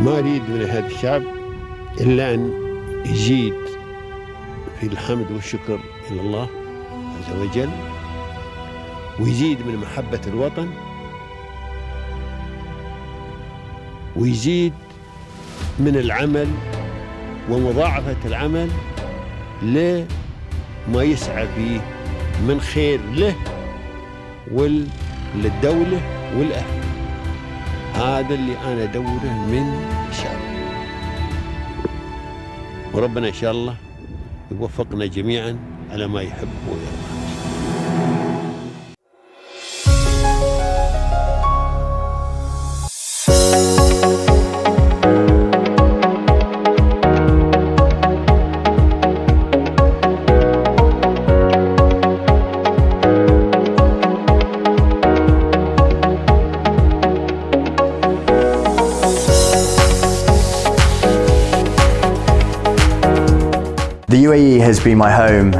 ما أريد من هذا الشعب إلا أن يزيد في الحمد والشكر إلى الله عز وجل، ويزيد من محبة الوطن، ويزيد من العمل ومضاعفة العمل لما يسعى فيه من خير له وللدولة والأهل. هذا اللي أنا أدوره من الشعب، وربنا إن شاء الله يوفقنا جميعا على ما يحب ويرضى. The UAE has been my home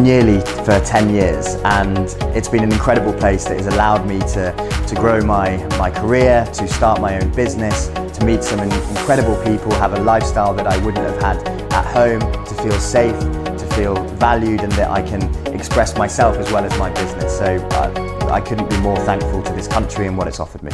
nearly for 10 years, and it's been an incredible place that has allowed me to grow my career, to start my own business, to meet some incredible people, have a lifestyle that I wouldn't have had at home, to feel safe, to feel valued, and that I can express myself as well as my business. So I couldn't be more thankful to this country and what it's offered me.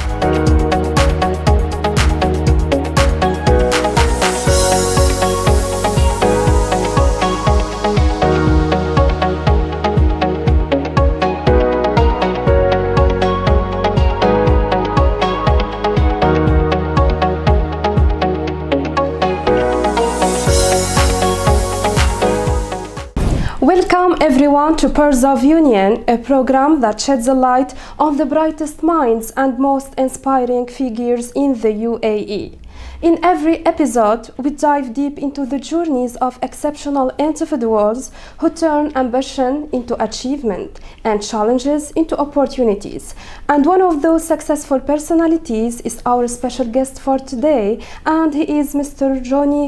Welcome everyone to Pearls of Union, a program that sheds a light on the brightest minds and most inspiring figures in the UAE. In every episode, we dive deep into the journeys of exceptional individuals who turn ambition into achievement and challenges into opportunities. And one of those successful personalities is our special guest for today, and he is Mr.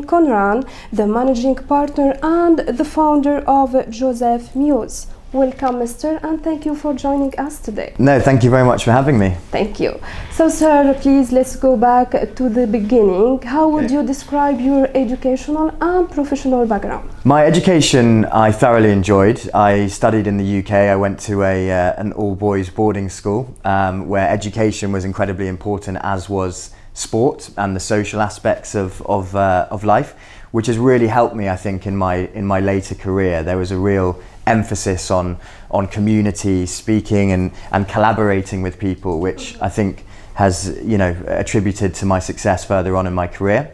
Conran, the managing partner and the founder of Joseph Mews. Welcome, Mr., and thank you for joining us today. No, thank you very much for having me. Thank you. So, sir, please let's go back to the beginning. How would you describe your educational and professional background? My education I thoroughly enjoyed. I studied in the UK. I went to an all-boys boarding school where education was incredibly important, as was sport and the social aspects of life, which has really helped me, I think, in my later career. There was a real emphasis on community, speaking and collaborating with people, which I think has attributed to my success further on in my career.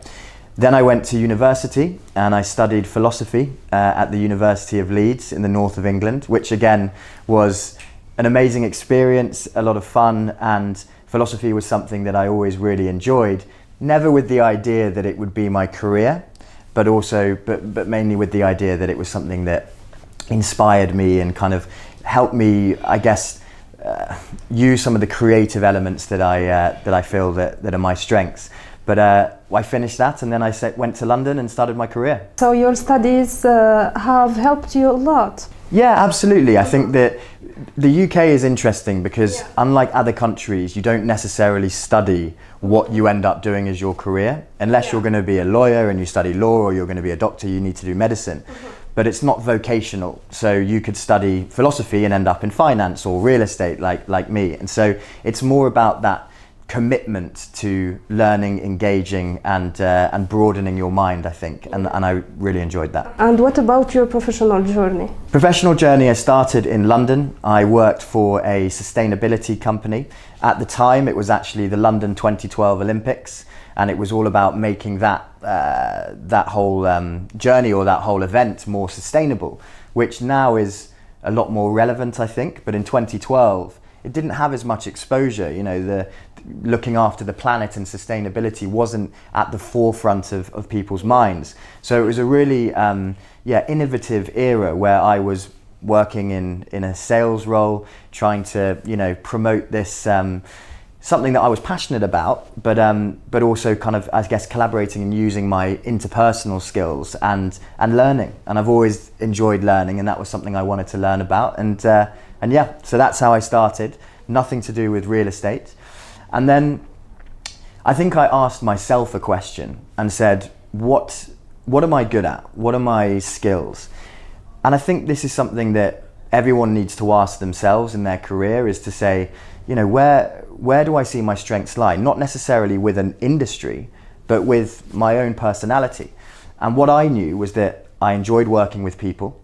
Then I went to university and I studied philosophy at the University of Leeds in the north of England, which again was an amazing experience, a lot of fun, and philosophy was something that I always really enjoyed, never with the idea that it would be my career, but mainly with the idea that it was something that inspired me and kind of helped me, I guess, use some of the creative elements that I feel that are my strengths. But I finished that, and then I went to London and started my career. So your studies have helped you a lot. Yeah, absolutely. I think that the UK is interesting because unlike other countries, you don't necessarily study what you end up doing as your career. Unless you're going to be a lawyer and you study law, or you're going to be a doctor, you need to do medicine. But it's not vocational. So you could study philosophy and end up in finance or real estate like me. And so it's more about that commitment to learning, engaging and broadening your mind, I think. And I really enjoyed that. And what about your professional journey? Professional journey, I started in London. I worked for a sustainability company. At the time, it was actually the London 2012 Olympics. And it was all about making that whole journey or that whole event more sustainable, which now is a lot more relevant, I think. But in 2012, it didn't have as much exposure. The looking after the planet and sustainability wasn't at the forefront of people's minds. So it was a really innovative era where I was working in a sales role, trying to promote this. Something that I was passionate about, but also kind of, I guess, collaborating and using my interpersonal skills and learning. And I've always enjoyed learning, and that was something I wanted to learn about. And so that's how I started. Nothing to do with real estate. And then I think I asked myself a question and said, what am I good at? What are my skills? And I think this is something that everyone needs to ask themselves in their career, is to say, you know, where do I see my strengths lie? Not necessarily with an industry, but with my own personality. And what I knew was that I enjoyed working with people,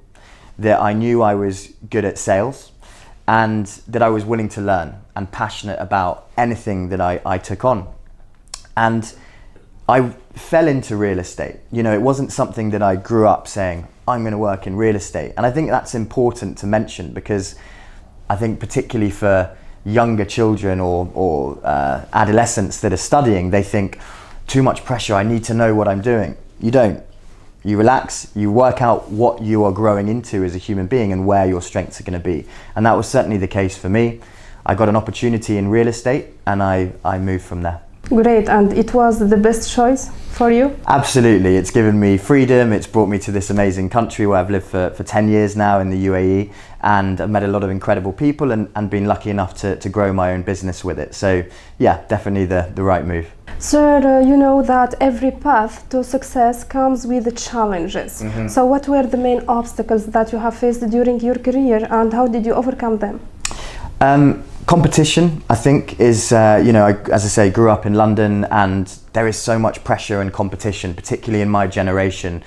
that I knew I was good at sales, and that I was willing to learn and passionate about anything that I took on. And I fell into real estate. You know, it wasn't something that I grew up saying, I'm going to work in real estate. And I think that's important to mention, because I think particularly for younger children or adolescents that are studying, they think, too much pressure, I need to know what I'm doing. You don't. You relax, you work out what you are growing into as a human being and where your strengths are going to be. And that was certainly the case for me. I got an opportunity in real estate and I moved from there. Great, and it was the best choice for you? Absolutely, it's given me freedom, it's brought me to this amazing country where I've lived for 10 years now in the UAE, and I've met a lot of incredible people and been lucky enough to grow my own business with it. So yeah, definitely the right move. Sir, you know that every path to success comes with challenges. Mm-hmm. So what were the main obstacles that you have faced during your career, and how did you overcome them? Competition, I think, is, you know, as I say, grew up in London, and there is so much pressure and competition, particularly in my generation.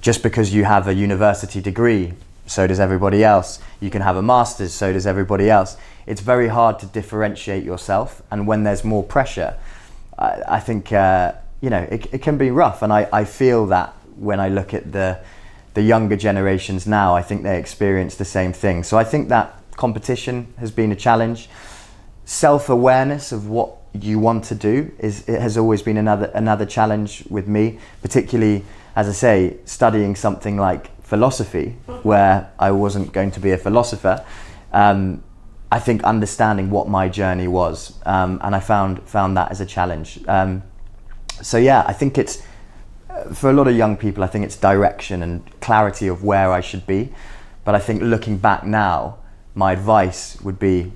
Just because you have a university degree, so does everybody else. You can have a master's, so does everybody else. It's very hard to differentiate yourself, and when there's more pressure, I think, you know, it can be rough. And I feel that when I look at the younger generations now, I think they experience the same thing. So I think that competition has been a challenge. Self-awareness of what you want to do has always been another challenge with me, particularly, as I say, studying something like philosophy, where I wasn't going to be a philosopher. I think understanding what my journey was, and I found that as a challenge. So yeah, I think it's, for a lot of young people, I think it's direction and clarity of where I should be. But I think looking back now, my advice would be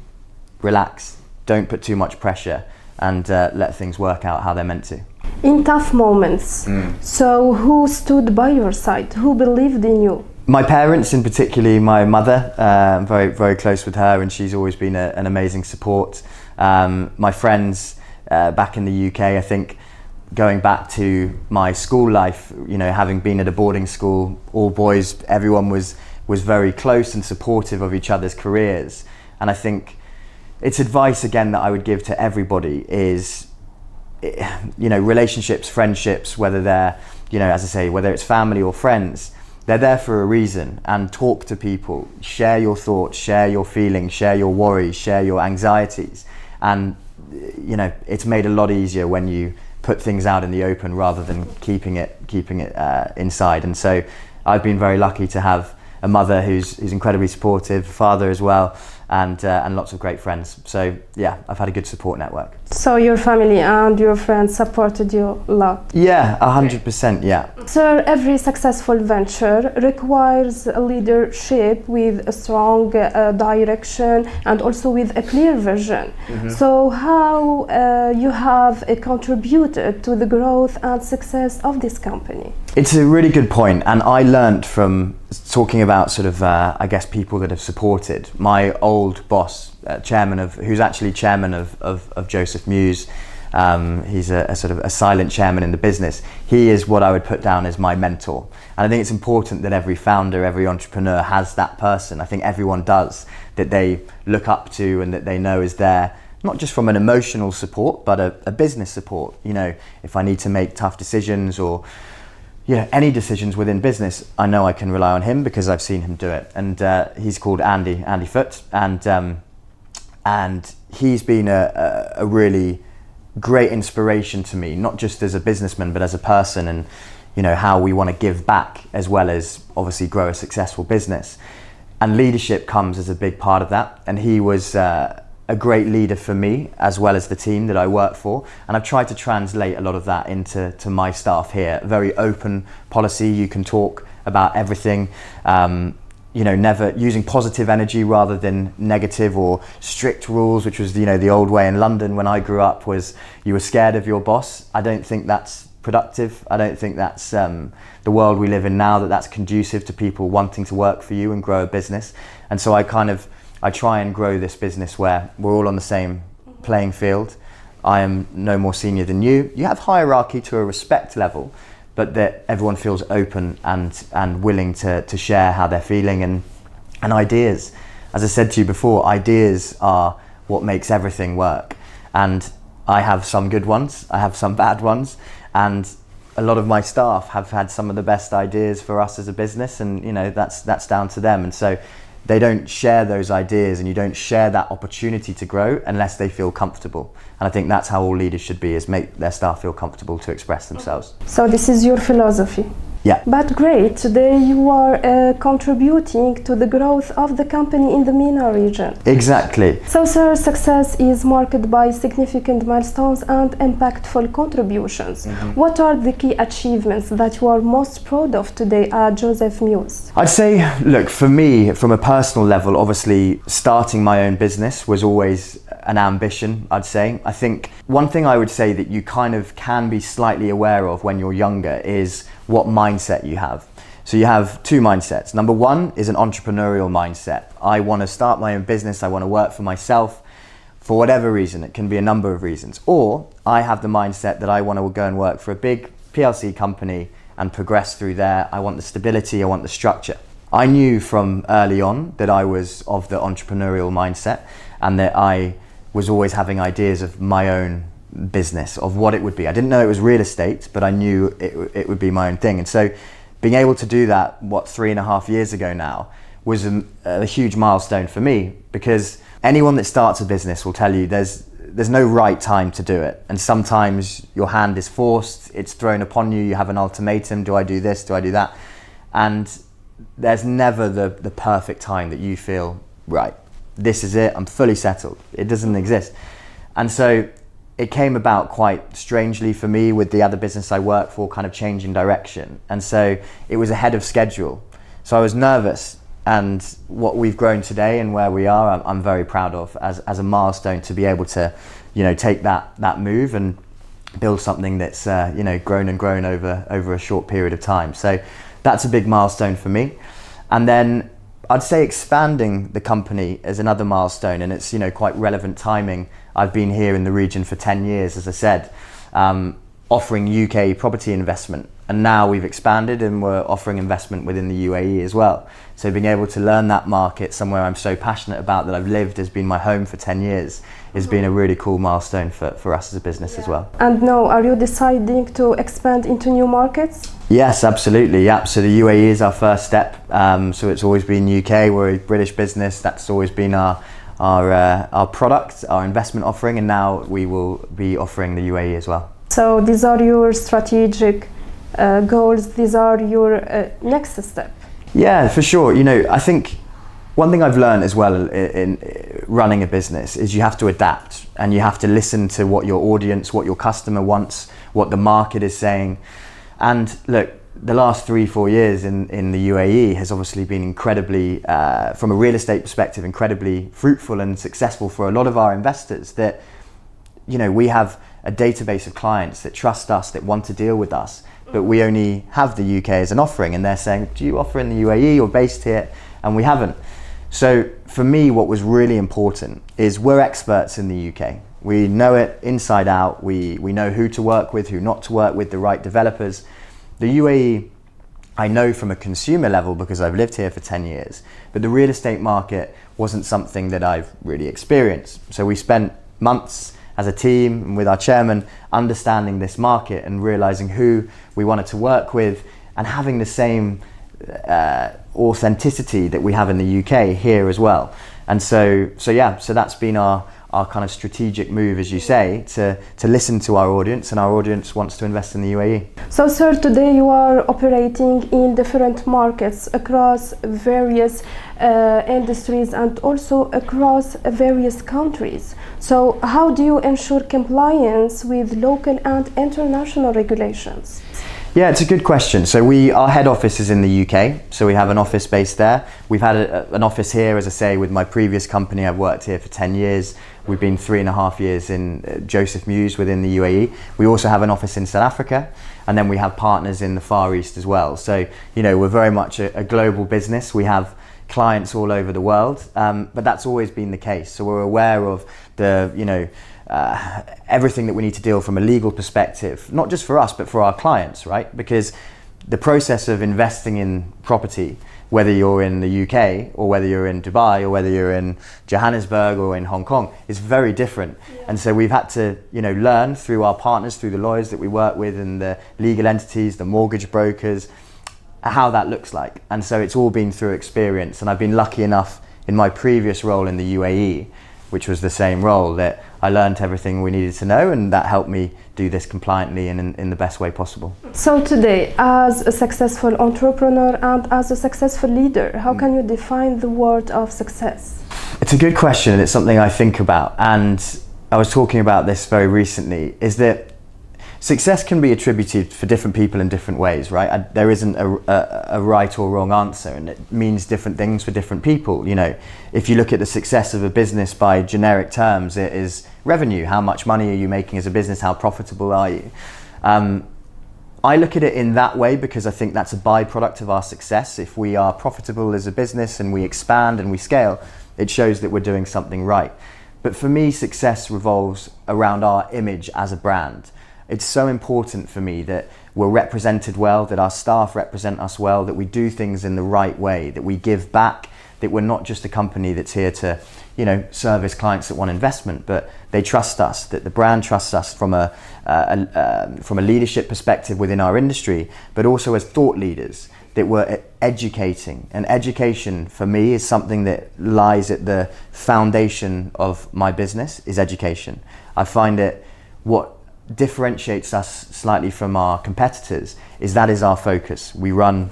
relax, don't put too much pressure, and let things work out how they're meant to. In tough moments, so who stood by your side? Who believed in you? My parents, in particularly my mother, I'm very, very close with her, and she's always been an amazing support. My friends back in the UK, I think, going back to my school life, you know, having been at a boarding school, all boys, everyone was very close and supportive of each other's careers. And I think it's advice, again, that I would give to everybody is, you know, relationships, friendships, whether they're, you know, as I say, whether it's family or friends, they're there for a reason. And talk to people, share your thoughts, share your feelings, share your worries, share your anxieties. And, you know, it's made a lot easier when you put things out in the open rather than keeping it inside. And so I've been very lucky to have a mother who's incredibly supportive, father as well, and lots of great friends. So yeah, I've had a good support network. So your family and your friends supported you a lot? Yeah, 100%, yeah. Sir, every successful venture requires a leadership with a strong direction and also with a clear vision. Mm-hmm. So how you have contributed to the growth and success of this company? It's a really good point, and I learned from talking about sort of, I guess, people that have supported. My old boss, who's actually chairman of Joseph Mews, he's a sort of a silent chairman in the business. He is what I would put down as my mentor. And I think it's important that every founder, every entrepreneur has that person. I think everyone does, that they look up to and that they know is there, not just from an emotional support, but a business support. You know, if I need to make tough decisions or, you know, any decisions within business, I know I can rely on him because I've seen him do it. And he's called Andy Foote, and he's been a really great inspiration to me, not just as a businessman, but as a person, and, you know, how we want to give back as well as obviously grow a successful business. And leadership comes as a big part of that. And he was a great leader for me, as well as the team that I work for. And I've tried to translate a lot of that into my staff here. A very open policy, you can talk about everything. never using positive energy rather than negative or strict rules, which was, the old way in London when I grew up, was you were scared of your boss. I don't think that's productive. I don't think that's the world we live in now, that's conducive to people wanting to work for you and grow a business. And so I try and grow this business where we're all on the same playing field. I am no more senior than you. You have hierarchy to a respect level, but that everyone feels open and willing to share how they're feeling and ideas. As I said to you before, ideas are what makes everything work. And I have some good ones, I have some bad ones, and a lot of my staff have had some of the best ideas for us as a business, and that's down to them. And so they don't share those ideas, and you don't share that opportunity to grow unless they feel comfortable. And I think that's how all leaders should be, is make their staff feel comfortable to express themselves. So this is your philosophy. Yeah. But great, today you are contributing to the growth of the company in the MENA region. Exactly. So sir, success is marked by significant milestones and impactful contributions. What are the key achievements that you are most proud of today at Joseph Mews? I'd say, look, for me, from a personal level, obviously starting my own business was always an ambition, I'd say. I think one thing I would say that you kind of can be slightly aware of when you're younger is what mindset you have. So you have two mindsets. Number one is an entrepreneurial mindset. I want to start my own business. I want to work for myself for whatever reason. It can be a number of reasons. Or I have the mindset that I want to go and work for a big PLC company and progress through there. I want the stability. I want the structure. I knew from early on that I was of the entrepreneurial mindset and that I was always having ideas of my own business, of what it would be. I didn't know it was real estate, but I knew it would be my own thing. And so being able to do that, 3.5 years ago now, was a huge milestone for me, because anyone that starts a business will tell you there's no right time to do it. And sometimes your hand is forced, it's thrown upon you, you have an ultimatum, do I do this, do I do that? And there's never the perfect time that you feel, right, this is it, I'm fully settled. It doesn't exist. And so it came about quite strangely for me with the other business I work for kind of changing direction. And so it was ahead of schedule. So I was nervous, and what we've grown today and where we are, I'm very proud of as a milestone to be able to, take that move and build something that's, grown and grown over a short period of time. So that's a big milestone for me. And then I'd say expanding the company is another milestone, and it's quite relevant timing. I've been here in the region for 10 years, as I said, offering UK property investment, and now we've expanded and we're offering investment within the UAE as well. So being able to learn that market, somewhere I'm so passionate about, that I've lived, has been my home for 10 years, has been a really cool milestone for us as a business as well. And now, are you deciding to expand into new markets? Yes, absolutely. Yeah. So the UAE is our first step. So it's always been UK. We're a British business. That's always been our product, our investment offering, and now we will be offering the UAE as well. So these are your strategic goals. These are your next step. Yeah, for sure. I think one thing I've learned as well in running a business is you have to adapt, and you have to listen to what your audience, what your customer wants, what the market is saying. And look, the last 3-4 years in the UAE has obviously been incredibly, from a real estate perspective, incredibly fruitful and successful for a lot of our investors. That, we have a database of clients that trust us, that want to deal with us, but we only have the UK as an offering, and they're saying, do you offer in the UAE or based here? And we haven't. So for me, what was really important is we're experts in the UK. We know it inside out. We know who to work with, who not to work with, the right developers. The UAE, I know from a consumer level because I've lived here for 10 years, but the real estate market wasn't something that I've really experienced. So we spent months as a team and with our chairman understanding this market and realizing who we wanted to work with, and having the same authenticity that we have in the UK here as well. And so that's been our kind of strategic move, as you say, to listen to our audience, and our audience wants to invest in the UAE. So sir, today you are operating in different markets across various industries and also across various countries. So how do you ensure compliance with local and international regulations? Yeah, it's a good question. So our head office is in the UK, so we have an office based there. We've had an office here, as I say, with my previous company. I've worked here for 10 years. We've been 3.5 years in Joseph Mews within the UAE. We also have an office in South Africa, and then we have partners in the Far East as well. So, you know, we're very much a global business. We have clients all over the world, but that's always been the case. So we're aware of the, you know, everything that we need to deal from a legal perspective, not just for us, but for our clients, right? Because the process of investing in property, whether you're in the UK or whether you're in Dubai or whether you're in Johannesburg or in Hong Kong, is very different. Yeah. And so we've had to, you know, learn through our partners, through the lawyers that we work with and the legal entities, the mortgage brokers, how that looks like. And so it's all been through experience. And I've been lucky enough in my previous role in the UAE, which was the same role, that I learned everything we needed to know, and that helped me do this compliantly and in the best way possible. So today, as a successful entrepreneur and as a successful leader, how can you define the word of success? It's a good question, and it's something I think about. And I was talking about this very recently, is that success can be attributed for different people in different ways, right? There isn't a right or wrong answer, and it means different things for different people. You know, if you look at the success of a business by generic terms, it is revenue. How much money are you making as a business? How profitable are you? I look at it in that way because I think that's a byproduct of our success. If we are profitable as a business and we expand and we scale, it shows that we're doing something right. But for me, success revolves around our image as a brand. It's so important for me that we're represented well, that our staff represent us well, that we do things in the right way, that we give back, that we're not just a company that's here to, you know, service clients that want investment, but they trust us, that the brand trusts us from a leadership perspective within our industry, but also as thought leaders, that we're educating. And education for me is something that lies at the foundation of my business, is education. I find it what differentiates us slightly from our competitors is that is our focus. We run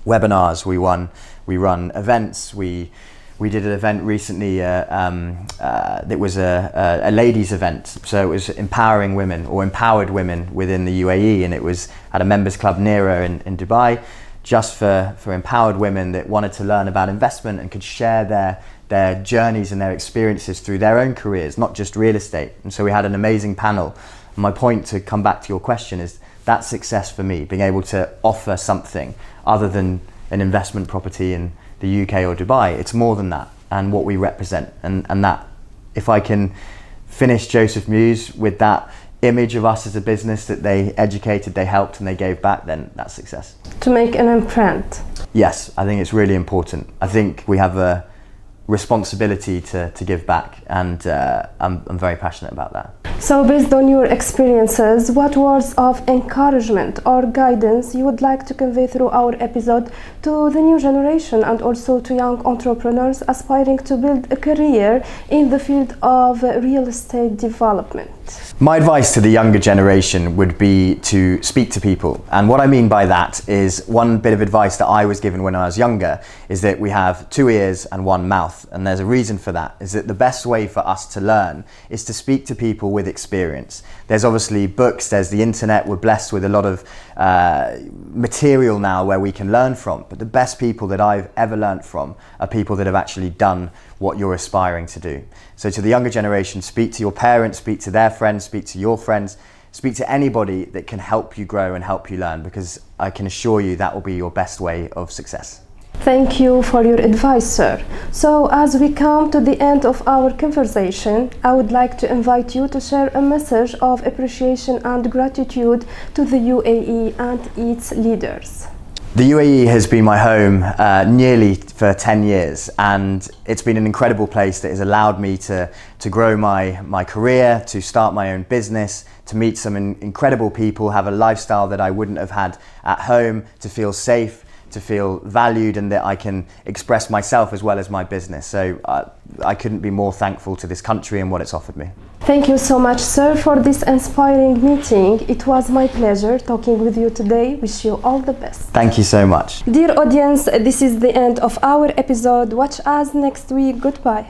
webinars, we run events. We did an event recently that was a ladies event, so it was empowering women or empowered women within the UAE, and it was at a members club Nera in Dubai, just for empowered women that wanted to learn about investment and could share their journeys and their experiences through their own careers, not just real estate. And so we had an amazing panel. My point, to come back to your question, is that's success for me, being able to offer something other than an investment property in the UK or Dubai. It's more than that, and what we represent. And that, if I can finish Joseph Mews with that image of us as a business, that they educated, they helped and they gave back, then that's success. To make an imprint. Yes, I think it's really important. I think we have a responsibility to give back, and I'm very passionate about that. So based on your experiences, what words of encouragement or guidance you would like to convey through our episode to the new generation and also to young entrepreneurs aspiring to build a career in the field of real estate development? My advice to the younger generation would be to speak to people. And what I mean by that is, one bit of advice that I was given when I was younger is that we have 2 ears and 1 mouth. And there's a reason for that, is that the best way for us to learn is to speak to people with experience. There's obviously books, there's the internet, we're blessed with a lot of material now where we can learn from. But the best people that I've ever learned from are people that have actually done what you're aspiring to do. So to the younger generation, speak to your parents, speak to their friends, speak to your friends, speak to anybody that can help you grow and help you learn, because I can assure you that will be your best way of success. Thank you for your advice, sir. So as we come to the end of our conversation, I would like to invite you to share a message of appreciation and gratitude to the UAE and its leaders. The UAE has been my home nearly for 10 years, and it's been an incredible place that has allowed me to grow my career, to start my own business, to meet some incredible people, have a lifestyle that I wouldn't have had at home, to feel safe, to feel valued, and that I can express myself as well as my business. So I couldn't be more thankful to this country and what it's offered me. Thank you so much, sir, for this inspiring meeting. It was my pleasure talking with you today. Wish you all the best. Thank you so much. Dear audience, this is the end of our episode. Watch us next week. Goodbye.